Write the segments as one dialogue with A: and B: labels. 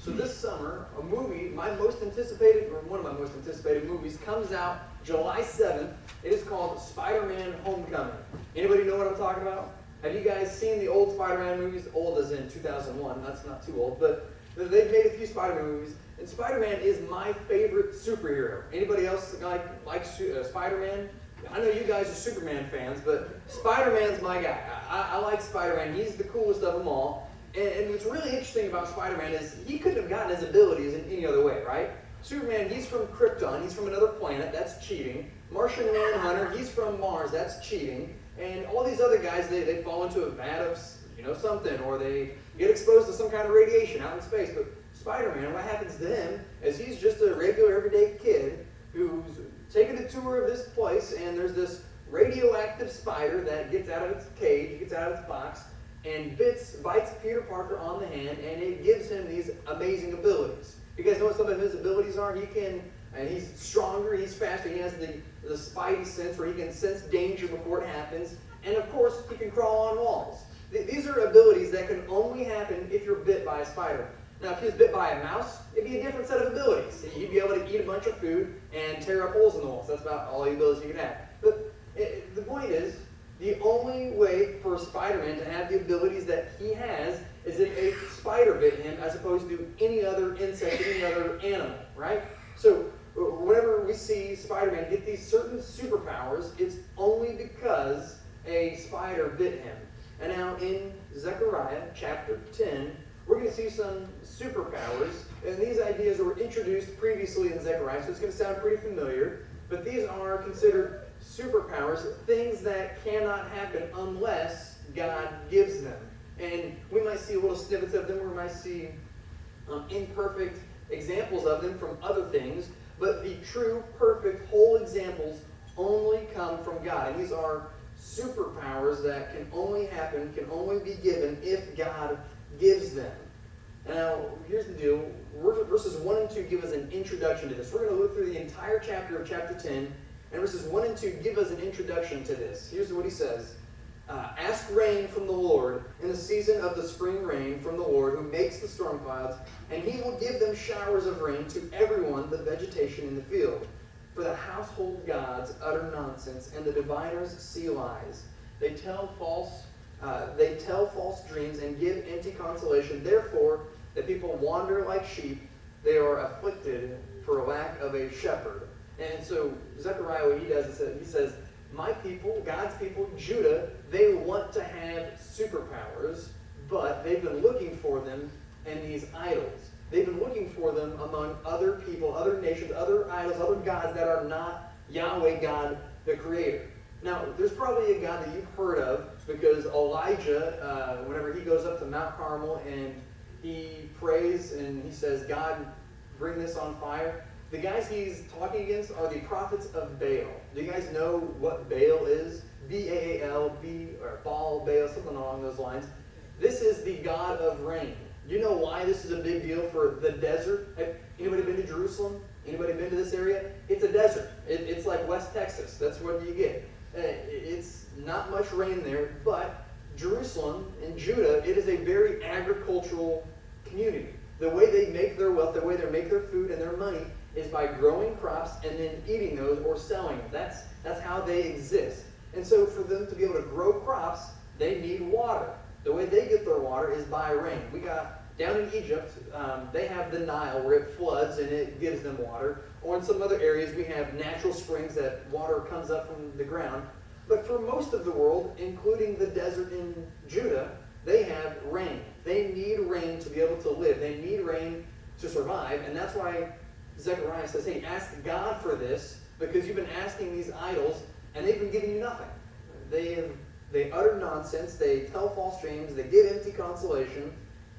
A: So this summer, a movie, my most anticipated, or one of my most anticipated movies, comes out July 7th. It is called Spider-Man Homecoming. Anybody know what I'm talking about? Have you guys seen the old Spider-Man movies? Old as in 2001, that's not too old, but they've made a few Spider-Man movies, and Spider-Man is my favorite superhero. Anybody else like Spider-Man? I know you guys are Superman fans, but Spider-Man's my guy. I like Spider-Man. He's the coolest of them all. And what's really interesting about Spider-Man is he couldn't have gotten his abilities in any other way, right? Superman, he's from Krypton. He's from another planet. That's cheating. Martian Manhunter, he's from Mars. That's cheating. And all these other guys, they fall into a vat of something, or they get exposed to some kind of radiation out in space. But Spider-Man, what happens to him is he's just a regular, everyday kid who's taking a tour of this place, and there's this radioactive spider that gets out of its cage, gets out of its box, and bites Peter Parker on the hand, and it gives him these amazing abilities. You guys know what some of his abilities are? He's stronger, he's faster, he has the spidey sense where he can sense danger before it happens, and of course, he can crawl on walls. These are abilities that can only happen if you're bit by a spider. Now, if he was bit by a mouse, it'd be a different set of abilities. He'd be able to eat a bunch of food and tear up holes in the walls. That's about all the abilities he could have. But the point is, the only way for Spider-Man to have the abilities that he has is if a spider bit him as opposed to any other insect, any other animal, right? So whenever we see Spider-Man get these certain superpowers, it's only because a spider bit him. And now in Zechariah chapter 10, we're going to see some superpowers. And these ideas were introduced previously in Zechariah, so it's going to sound pretty familiar. But these are considered superpowers, things that cannot happen unless God gives them. And we might see little snippets of them, or we might see imperfect examples of them from other things, but the true, perfect, whole examples only come from God. And these are superpowers that can only happen, can only be given if God gives them. Now, here's the deal. Verses 1 and 2 give us an introduction to this. We're going to look through the entire chapter of chapter 10, and verses 1 and 2 give us an introduction to this. Here's what he says. Ask rain from the Lord in the season of the spring rain from the Lord who makes the storm clouds, and he will give them showers of rain to everyone, the vegetation in the field. For the household gods utter nonsense, and the diviners see lies. They tell false dreams and give empty consolation. Therefore, the people wander like sheep. They are afflicted for lack of a shepherd. And so Zechariah, what he does is he says, my people, God's people, Judah, they want to have superpowers, but they've been looking for them in these idols. They've been looking for them among other people, other nations, other idols, other gods that are not Yahweh God, the Creator. Now, there's probably a God that you've heard of, because Elijah, whenever he goes up to Mount Carmel and he prays and he says, God, bring this on fire. The guys he's talking against are the prophets of Baal. Do you guys know what Baal is? B-A-A-L, or Baal, Baal, something along those lines. This is the god of rain. Do you know why this is a big deal for the desert? Have anybody been to Jerusalem? Anybody been to this area? It's a desert. It's like West Texas. That's what you get. It's not much rain there, but Jerusalem and Judah, it is a very agricultural community. The way they make their wealth, the way they make their food and their money is by growing crops and then eating those or selling them. That's how they exist. And so for them to be able to grow crops, they need water. The way they get their water is by rain. We got down in Egypt, they have the Nile where it floods and it gives them water. Or in some other areas, we have natural springs that water comes up from the ground. But for most of the world, including the desert in Judah, they have rain. They need rain to be able to live. They need rain to survive. And that's why Zechariah says, hey, ask God for this, because you've been asking these idols, and they've been giving you nothing. They utter nonsense, they tell false dreams, they give empty consolation,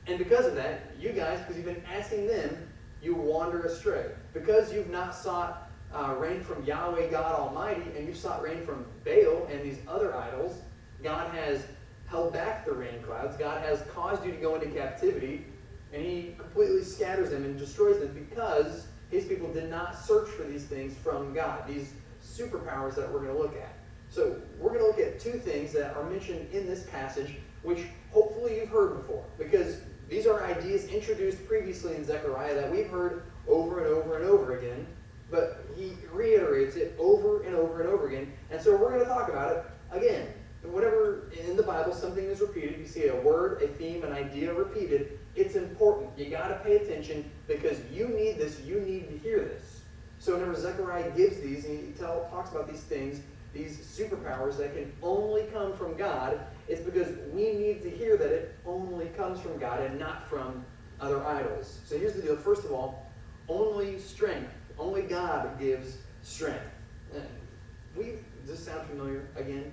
A: and because of that, you guys, because you've been asking them, you wander astray. Because you've not sought rain from Yahweh God Almighty, and you've sought rain from Baal and these other idols, God has held back the rain clouds, God has caused you to go into captivity, and he completely scatters them and destroys them because his people did not search for these things from God, these superpowers that we're going to look at. So we're going to look at two things that are mentioned in this passage, which hopefully you've heard before. Because These are ideas introduced previously in Zechariah that we've heard over and over and over again, but he reiterates it over and over and over again. And so we're going to talk about it again. Whenever in the Bible something is repeated, you see a word, a theme, an idea repeated, it's important. You got to pay attention because you need this. You need to hear this. So whenever Zechariah gives these, and he talks about these things, these superpowers that can only come from God, it's because we need to hear that it only comes from God and not from other idols. So here's the deal. First of all, only strength. Only God gives strength. Does this sound familiar? Again?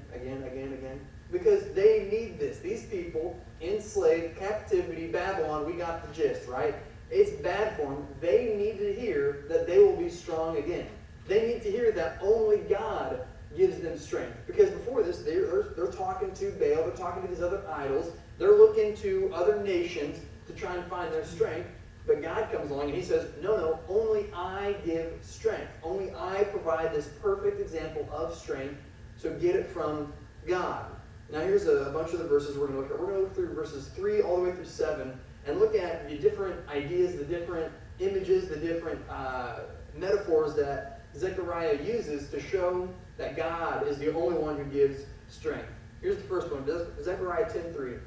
A: Because they need this. These people, enslaved, captivity, Babylon, we got the gist, right? It's bad for them. They need to hear that they will be strong again. They need to hear that only God gives them strength. Because before this, they're talking to Baal, they're talking to these other idols, they're looking to other nations to try and find their strength. But God comes along and he says, no, only I give strength. Only I provide this perfect example of strength. So get it from God. Now here's a bunch of the verses we're going to look at. We're going to look through verses 3 all the way through 7 and look at the different ideas, the different images, the different metaphors that Zechariah uses to show that God is the only one who gives strength. Here's the first one, Zechariah 10:3.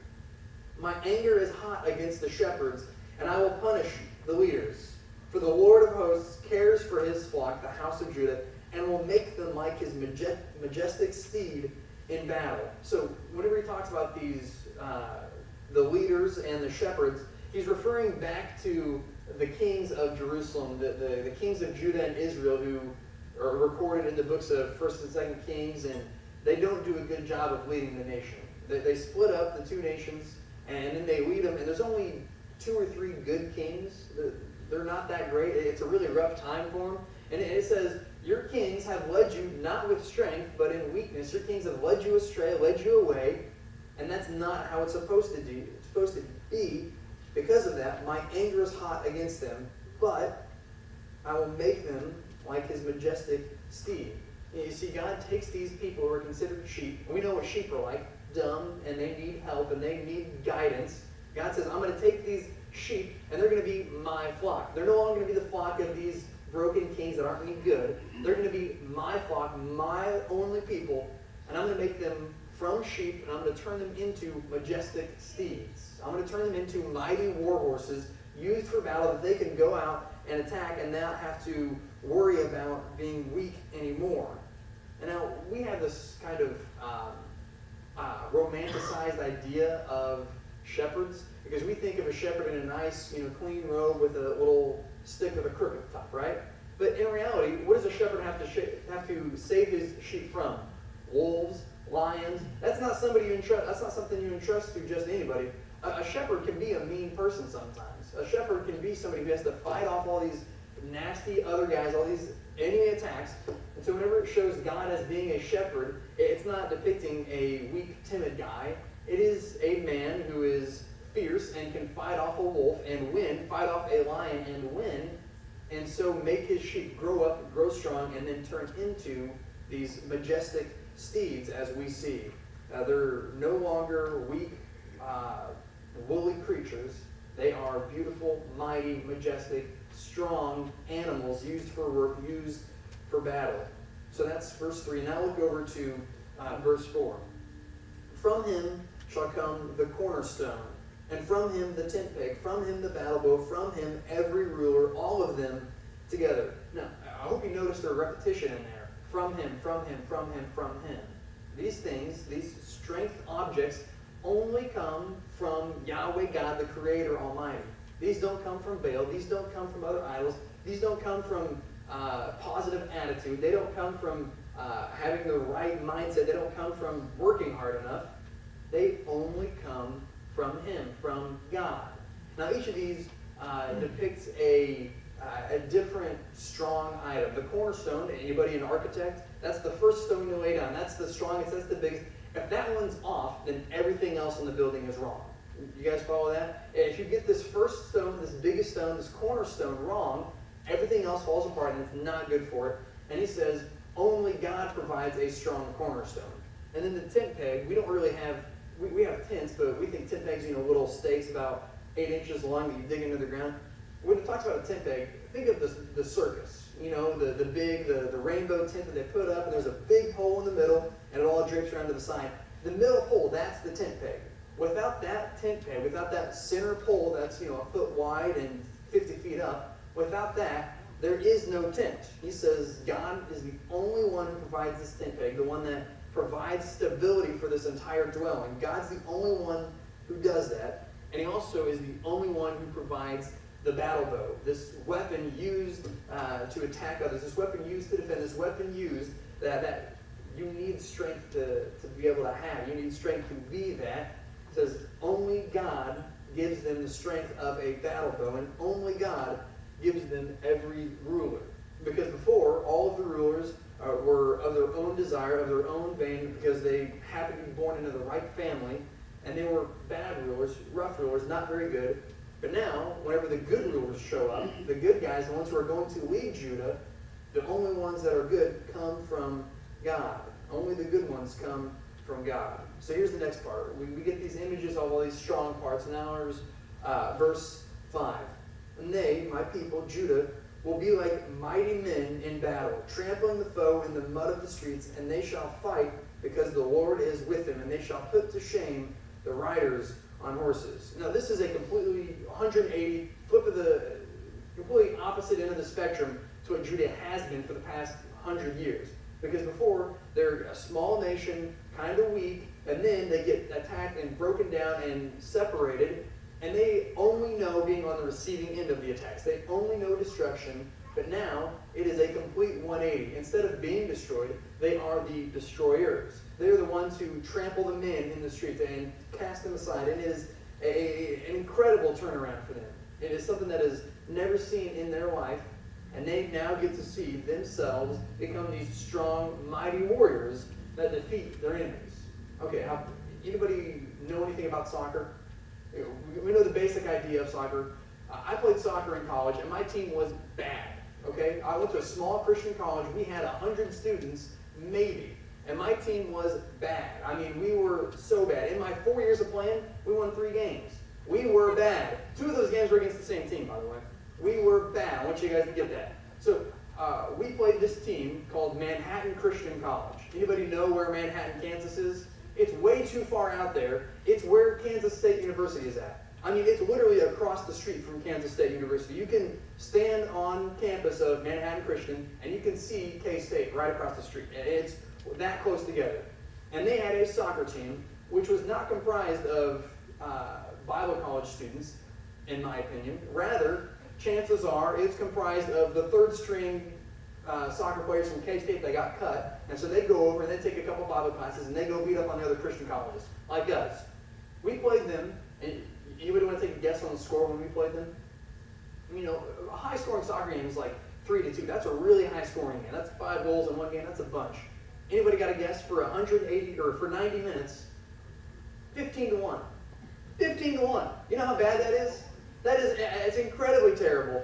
A: My anger is hot against the shepherds, and I will punish the leaders. For the Lord of hosts cares for his flock, the house of Judah, and will make them like his majestic steed in battle. So whenever he talks about these, the leaders and the shepherds, he's referring back to the kings of Jerusalem, the kings of Judah and Israel who are recorded in the books of 1st and 2nd Kings, and they don't do a good job of leading the nation. They split up the two nations, and then they lead them, and there's only 2 or 3 good kings. They're not that great. It's a really rough time for them. And it says, your kings have led you not with strength, but in weakness. Your kings have led you astray, led you away, and that's not how it's supposed to be. It's supposed to be. Because of that, my anger is hot against them, but I will make them like his majestic steed. You see, God takes these people who are considered sheep, and we know what sheep are like, dumb, and they need help, and they need guidance. God says, I'm going to take these sheep, and they're going to be my flock. They're no longer going to be the flock of these broken kings that aren't any good. They're going to be my flock, my only people, and I'm going to make them from sheep, and I'm going to turn them into majestic steeds. I'm going to turn them into mighty war horses used for battle that they can go out and attack and not have to worry about being weak anymore. And now, we have this kind of romanticized idea of shepherds, because we think of a shepherd in a nice, clean robe with a little stick with a crook at the top, right? But in reality, what does a shepherd have to save his sheep from? Wolves, lions. That's not somebody you entrust. That's not something you entrust to just anybody. A shepherd can be a mean person sometimes. A shepherd can be somebody who has to fight off all these nasty other guys, all these enemy attacks. And so whenever it shows God as being a shepherd, it's not depicting a weak, timid guy. It is a man who is fierce and can fight off a wolf and win, fight off a lion and win, and so make his sheep grow up, grow strong, and then turn into these majestic steeds as we see. They're no longer weak, woolly creatures. They are beautiful, mighty, majestic, strong animals used for battle. So that's verse 3. Now look over to verse 4. From him shall come the cornerstone, and from him the tent peg, from him the battle bow, from him every ruler, all of them together. Now, I hope you noticed the repetition in there. From him, from him, from him, from him. These things, these strength objects, only come from Yahweh God, the Creator Almighty. These don't come from Baal. These don't come from other idols. These don't come from positive attitude. They don't come from having the right mindset. They don't come from working hard enough. They only come from him, from God. Now each of these depicts a different strong item. The cornerstone, anybody an architect, that's the first stone you lay down. That's the strongest, that's the biggest. If that one's off, then everything else in the building is wrong. You guys follow that? If you get this first stone, this biggest stone, this cornerstone wrong, everything else falls apart and it's not good for it. And he says, only God provides a strong cornerstone. And then the tent peg, we don't really have, we have tents, but we think tent pegs, little stakes about 8 inches long that you dig into the ground. When it talks about a tent peg, think of the circus. You know, the big, the rainbow tent that they put up, and there's a big hole in the middle, and it all drapes around to the side. The middle hole, that's the tent peg. Without that tent peg, without that center pole that's, a foot wide and 50 feet up, without that, there is no tent. He says God is the only one who provides this tent peg, the one that provides stability for this entire dwelling. God's the only one who does that. And he also is the only one who provides the battle bow, this weapon used to attack others, this weapon used to defend, this weapon used that you need strength to be able to have. You need strength to be that. It says only God gives them the strength of a battle bow, and only God gives them every ruler. Because before, all of the rulers were of their own desire, of their own vein, because they happened to be born into the right family, and they were bad rulers, rough rulers, not very good. But now, whenever the good rulers show up, the good guys, the ones who are going to lead Judah, the only ones that are good come from God. Only the good ones come from God. So here's the next part. We get these images of all these strong parts. Now there's verse 5. And they, my people, Judah, will be like mighty men in battle, trampling the foe in the mud of the streets, and they shall fight because the Lord is with them, and they shall put to shame the riders on horses. Now this is a completely 180, flip of the completely opposite end of the spectrum to what Judah has been for the past 100 years. Because before, they're a small nation, kind of weak, and then they get attacked and broken down and separated, and they only know being on the receiving end of the attacks. They only know destruction, but now it is a complete 180. Instead of being destroyed, they are the destroyers. They're the ones who trample the men in the streets and cast them aside. And it is an incredible turnaround for them. It is something that is never seen in their life, and they now get to see themselves become these strong, mighty warriors that defeat their enemies. Okay, anybody know anything about soccer? We know the basic idea of soccer. I played soccer in college, and my team was bad. Okay, I went to a small Christian college. We had 100 students, maybe, and my team was bad. I mean, we were so bad. In my 4 years of playing, we won 3 games. We were bad. 2 of those games were against the same team, by the way. We were bad. I want you guys to get that. So we played this team called Manhattan Christian College. Anybody know where Manhattan, Kansas is? It's way too far out there. It's where Kansas State University is at. I mean, it's literally across the street from Kansas State University. You can stand on campus of Manhattan Christian, and you can see K-State right across the street. It's that close together. And they had a soccer team, which was not comprised of Bible college students, in my opinion. Rather, chances are it's comprised of the third-string soccer players from K-State that got cut, and so they go over and they take a couple Bible classes and they go beat up on the other Christian colleges, like us. We played them, and anybody want to take a guess on the score when we played them? You know, a high-scoring soccer game is like 3-2. That's a really high-scoring game. That's 5 goals in one game. That's a bunch. Anybody got a guess for 180 or for 90 minutes? 15-1. 15-1. You know how bad that is? It's incredibly terrible.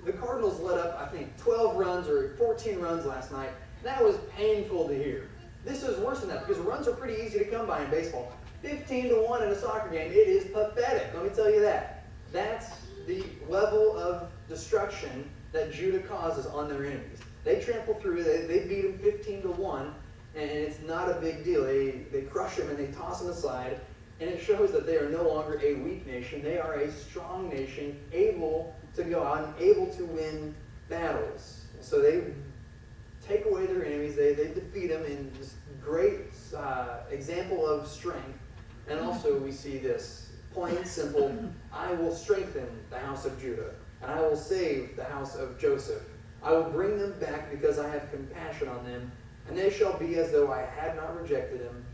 A: The Cardinals let up, I think, 12 runs or 14 runs last night. That was painful to hear. This is worse than that because runs are pretty easy to come by in baseball. 15-1 in a soccer game, it is pathetic. Let me tell you that. That's the level of destruction that Judah causes on their enemies. They trample through, they beat them 15-1, and it's not a big deal. They crush them and they toss them aside, and it shows that they are no longer a weak nation. They are a strong nation, able to go out and able to win battles. So they take away their enemies, they defeat them in this great example of strength. And also we see this, plain simple, I will strengthen the house of Judah, and I will save the house of Joseph. I will bring them back because I have compassion on them, and they shall be as though I had not rejected them.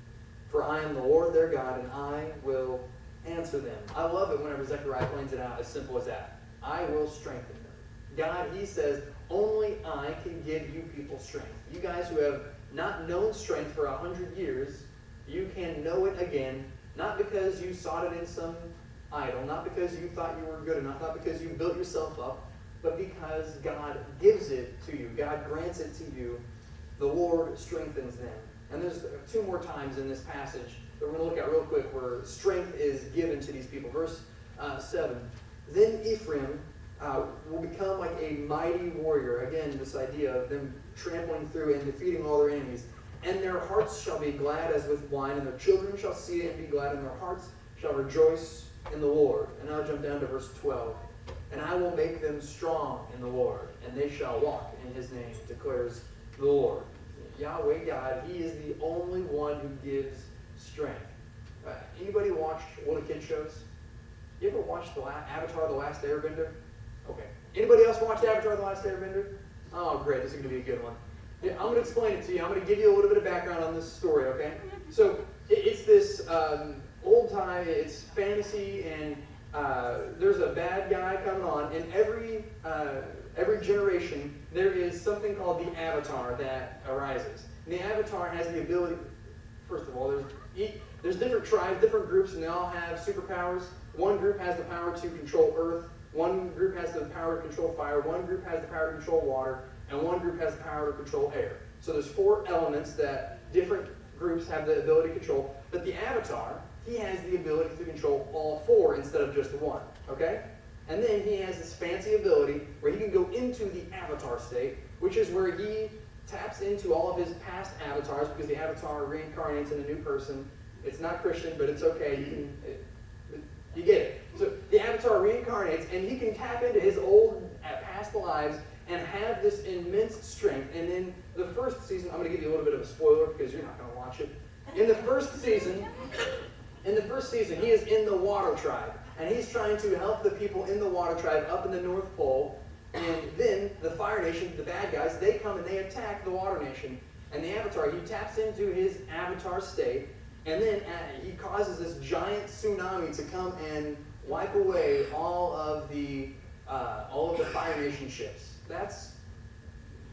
A: For I am the Lord their God, and I will answer them. I love it whenever Zechariah points it out as simple as that. I will strengthen them. God, he says, only I can give you people strength. You guys who have not known strength for 100 years, you can know it again, not because you sought it in some idol, not because you thought you were good enough, not because you built yourself up, but because God gives it to you. God grants it to you. The Lord strengthens them. And there's 2 more times in this passage that we're going to look at real quick where strength is given to these people. Verse 7. Then Ephraim will become like a mighty warrior. Again, this idea of them trampling through and defeating all their enemies. And their hearts shall be glad as with wine, and their children shall see it and be glad, and their hearts shall rejoice in the Lord. And now jump down to verse 12. And I will make them strong in the Lord, and they shall walk in his name, declares the Lord. Yahweh God, he is the only one who gives strength. Anybody watch one of the kid shows? You ever watched Avatar: The Last Airbender? Okay. Anybody else watched Avatar: The Last Airbender? Oh, great. This is going to be a good one. Yeah, I'm going to explain it to you. I'm going to give you a little bit of background on this story, okay? So, it's this old time, it's fantasy, and there's a bad guy coming on, and every generation, there is something called the Avatar that arises. And the Avatar has the ability, first of all, there's different tribes, different groups, and they all have superpowers. One group has the power to control earth, one group has the power to control fire, one group has the power to control water, and one group has the power to control air. So there's 4 elements that different groups have the ability to control, but the Avatar, he has the ability to control all 4 instead of just 1, okay? And then he has this fancy ability where he can go into the Avatar state, which is where he taps into all of his past avatars, because the Avatar reincarnates in a new person. It's not Christian, but it's okay. You get it. So the Avatar reincarnates, and he can tap into his old past lives and have this immense strength. And in the first season, I'm going to give you a little bit of a spoiler because you're not going to watch it. In the first season, he is in the Water Tribe, and he's trying to help the people in the Water Tribe up in the North Pole. And then the Fire Nation, the bad guys, they come and they attack the Water Nation. And the Avatar, he taps into his Avatar state, and then he causes this giant tsunami to come and wipe away all of the Fire Nation ships.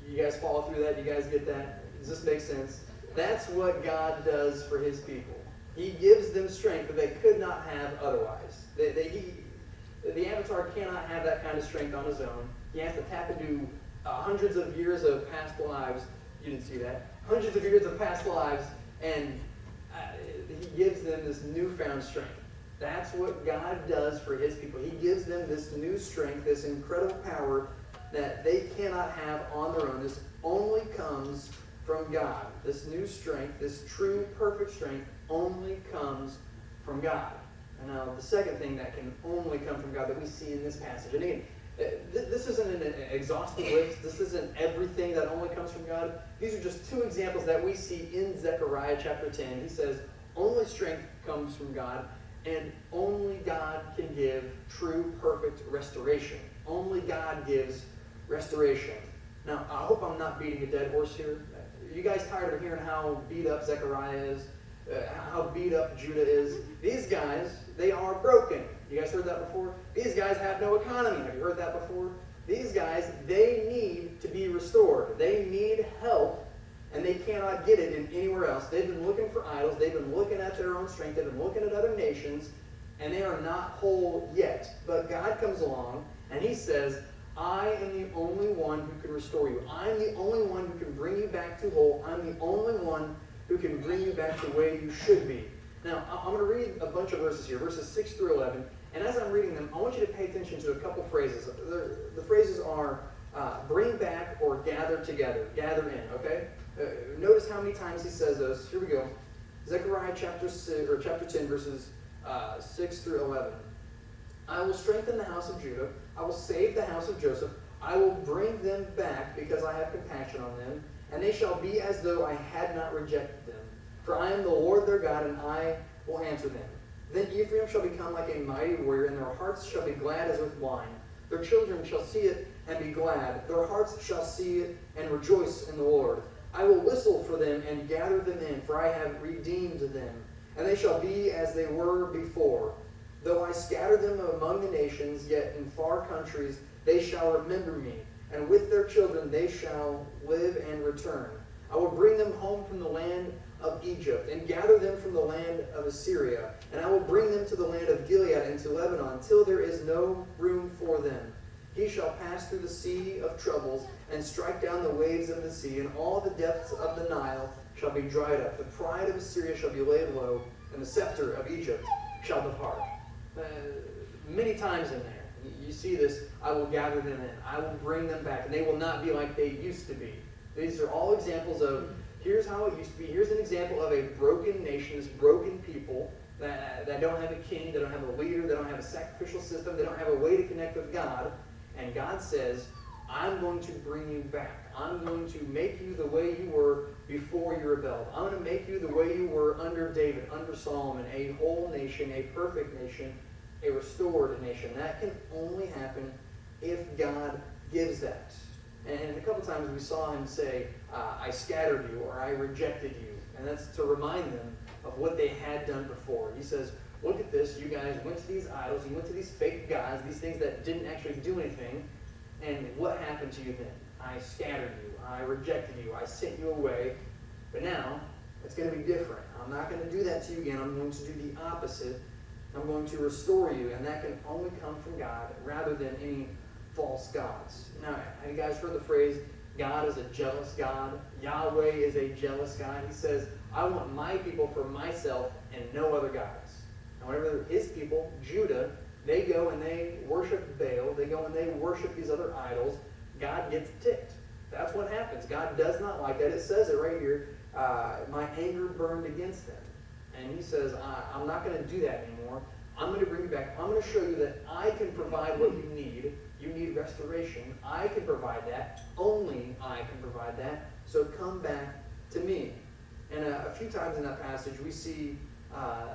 A: You guys follow through that? You guys get that? Does this make sense? That's what God does for his people. He gives them strength that they could not have otherwise. The Avatar cannot have that kind of strength on his own. He has to tap into hundreds of years of past lives. You didn't see that. Hundreds of years of past lives, and he gives them this newfound strength. That's what God does for his people. He gives them this new strength, this incredible power that they cannot have on their own. This only comes from God. This new strength, this true, perfect strength, only comes from God. And now the second thing that can only come from God that we see in this passage, and again, this isn't an exhaustive list. This isn't everything that only comes from God. These are just 2 examples that we see in Zechariah chapter 10. He says, only strength comes from God, and only God can give true, perfect restoration. Only God gives restoration. Now, I hope I'm not beating a dead horse here. Are you guys tired of hearing how beat up Zechariah is? How beat up Judah is? These guys, they are broken. You guys heard that before? These guys have no economy. Have you heard that before? These guys, they need to be restored. They need help, and they cannot get it in anywhere else. They've been looking for idols. They've been looking at their own strength. They've been looking at other nations, and they are not whole yet. But God comes along, and he says, I am the only one who can restore you. I'm the only one who can bring you back to whole. I'm the only one who can bring you back to the way you should be. Now, I'm going to read a bunch of verses here, verses 6 through 11. And as I'm reading them, I want you to pay attention to a couple phrases. The phrases are bring back or gather together, gather in, okay? Notice how many times he says those. Here we go. Zechariah chapter 10, verses 6 through 11. I will strengthen the house of Judah. I will save the house of Joseph. I will bring them back because I have compassion on them, and they shall be as though I had not rejected them. For I am the Lord their God, and I will answer them. Then Ephraim shall become like a mighty warrior, and their hearts shall be glad as with wine. Their children shall see it and be glad. Their hearts shall see it and rejoice in the Lord. I will whistle for them and gather them in, for I have redeemed them. And they shall be as they were before. Though I scatter them among the nations, yet in far countries they shall remember me. And with their children they shall live and return. I will bring them home from the land of Egypt, and gather them from the land of Assyria. And I will bring them to the land of Gilead and to Lebanon, till there is no room for them. He shall pass through the sea of troubles, and strike down the waves of the sea, and all the depths of the Nile shall be dried up. The pride of Assyria shall be laid low, and the scepter of Egypt shall depart. many times in there. You see this, I will gather them in. I will bring them back, and they will not be like they used to be. These are all examples of, here's how it used to be. Here's an example of a broken nation, this broken people that don't have a king, they don't have a leader, they don't have a sacrificial system, they don't have a way to connect with God. And God says, I'm going to bring you back. I'm going to make you the way you were before you rebelled. I'm going to make you the way you were under David, under Solomon, a whole nation, a perfect nation, a restored nation. That can only happen if God gives that. And a couple times we saw him say, I scattered you, or I rejected you. And that's to remind them of what they had done before. He says, look at this, you guys went to these idols, you went to these fake gods, these things that didn't actually do anything. And what happened to you then? I scattered you, I rejected you, I sent you away. But now, it's going to be different. I'm not going to do that to you again. I'm going to do the opposite. I'm going to restore you, and that can only come from God rather than any false gods. Now, have you guys heard the phrase, God is a jealous God? Yahweh is a jealous God. He says, I want my people for myself and no other gods. And whenever his people, Judah, they go and they worship Baal, they go and they worship these other idols, God gets ticked. That's what happens. God does not like that. It says it right here, my anger burned against them. And he says, I'm not going to do that anymore. I'm going to bring you back. I'm going to show you that I can provide what you need. You need restoration. I can provide that. Only I can provide that. So come back to me. And a few times in that passage, we see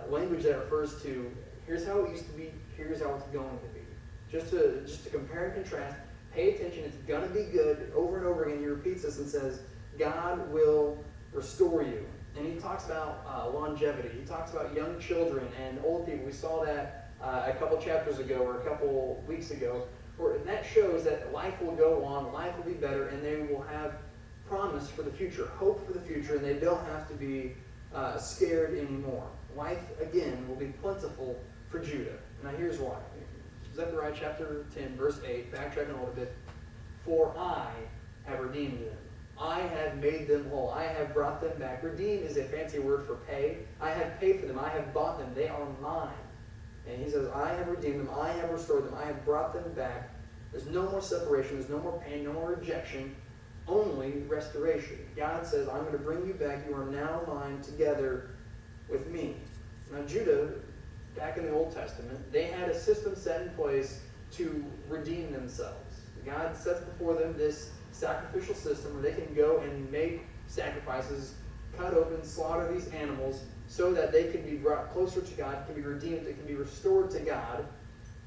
A: language that refers to, here's how it used to be, here's how it's going to be. Just to compare and contrast, pay attention, it's going to be good. Over and over again, he repeats this and says, God will restore you. And he talks about longevity. He talks about young children and old people. We saw that a couple chapters ago or a couple weeks ago. And that shows that life will go on, life will be better, and they will have promise for the future, hope for the future, and they don't have to be scared anymore. Life, again, will be plentiful for Judah. Now here's why. Zechariah chapter 10, verse 8, backtracking a little bit. For I have redeemed them. I have made them whole. I have brought them back. Redeem is a fancy word for pay. I have paid for them. I have bought them. They are mine. And he says, I have redeemed them. I have restored them. I have brought them back. There's no more separation. There's no more pain, no more rejection. Only restoration. God says, I'm going to bring you back. You are now mine together with me. Now Judah, back in the Old Testament, they had a system set in place to redeem themselves. God sets before them this sacrificial system where they can go and make sacrifices, cut open, slaughter these animals so that they can be brought closer to God, can be redeemed, it can be restored to God.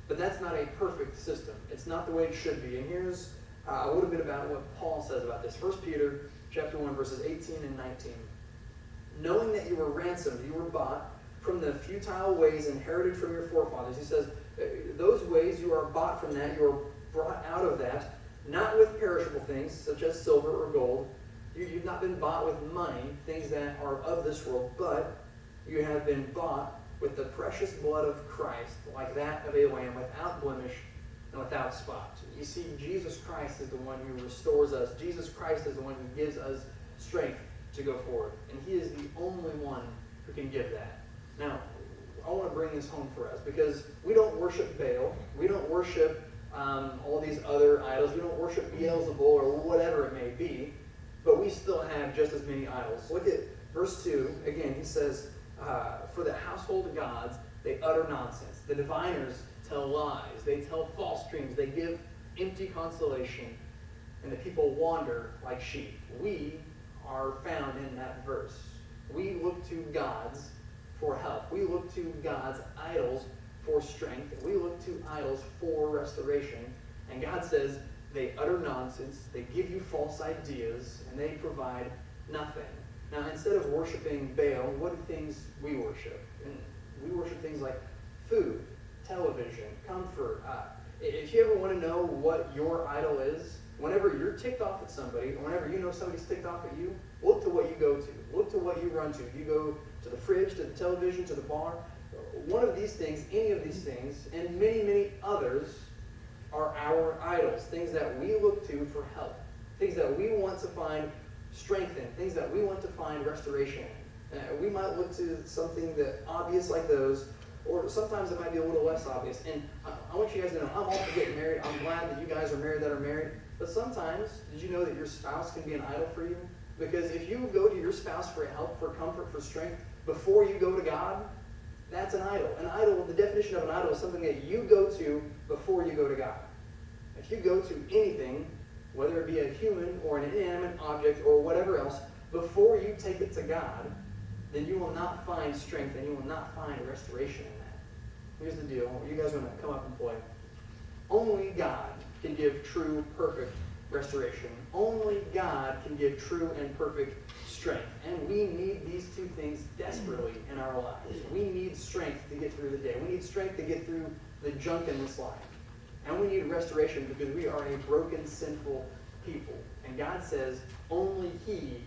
A: But that's not a perfect system. It's not the way it should be. And here's a little bit about what Paul says about this. 1 Peter chapter 1, verses 18 and 19. Knowing that you were ransomed, you were bought from the futile ways inherited from your forefathers. He says, those ways you are bought from that, you are brought out of that, not with perishable things, such as silver or gold. You've not been bought with money, things that are of this world, but you have been bought with the precious blood of Christ, like that of a lamb, without blemish and without spot. You see, Jesus Christ is the one who restores us. Jesus Christ is the one who gives us strength to go forward. And he is the only one who can give that. Now, I want to bring this home for us, because we don't worship Baal. We don't worship all these other idols. We don't worship Beelzebul or whatever it may be, but we still have just as many idols. Look at verse 2. Again, he says, for the household gods, they utter nonsense. The diviners tell lies. They tell false dreams. They give empty consolation, and the people wander like sheep. We are found in that verse. We look to gods for help. We look to God's idols for strength. We look to idols for restoration. And God says they utter nonsense, they give you false ideas, and they provide nothing. Now, instead of worshiping Baal, what are things we worship? And we worship things like food, television, comfort. If you ever want to know what your idol is, whenever you're ticked off at somebody, or whenever you know somebody's ticked off at you, look to what you go to. Look to what you run to. You go to the fridge, to the television, to the bar. One of these things, any of these things, and many, many others are our idols, things that we look to for help, things that we want to find strength in, things that we want to find restoration in. We might look to something that obvious like those, or sometimes it might be a little less obvious. And I want you guys to know, I'm all for getting married. I'm glad that you guys are married that are married. But sometimes, did you know that your spouse can be an idol for you? Because if you go to your spouse for help, for comfort, for strength, before you go to God, that's an idol. An idol, the definition of an idol is something that you go to before you go to God. If you go to anything, whether it be a human or an inanimate object or whatever else, before you take it to God, then you will not find strength and you will not find restoration in that. Here's the deal. You guys are going to come up and play. Only God can give true, perfect restoration. Only God can give true and perfect strength. And we need these two things desperately in our lives. We need strength to get through the day. We need strength to get through the junk in this life. And we need restoration because we are a broken, sinful people. And God says only He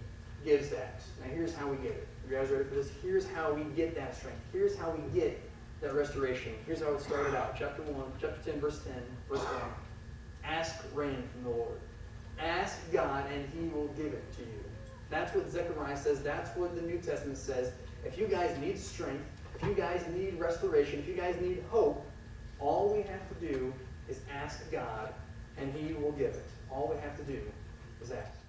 A: gives that. Now here's how we get it. You guys ready for this? Here's how we get that strength. Here's how we get that restoration. Here's how it started out. Chapter 10, verse 1. Ask rain from the Lord. Ask God and He will give it to you. That's what Zechariah says. That's what the New Testament says. If you guys need strength, if you guys need restoration, if you guys need hope, all we have to do is ask God and He will give it. All we have to do is ask.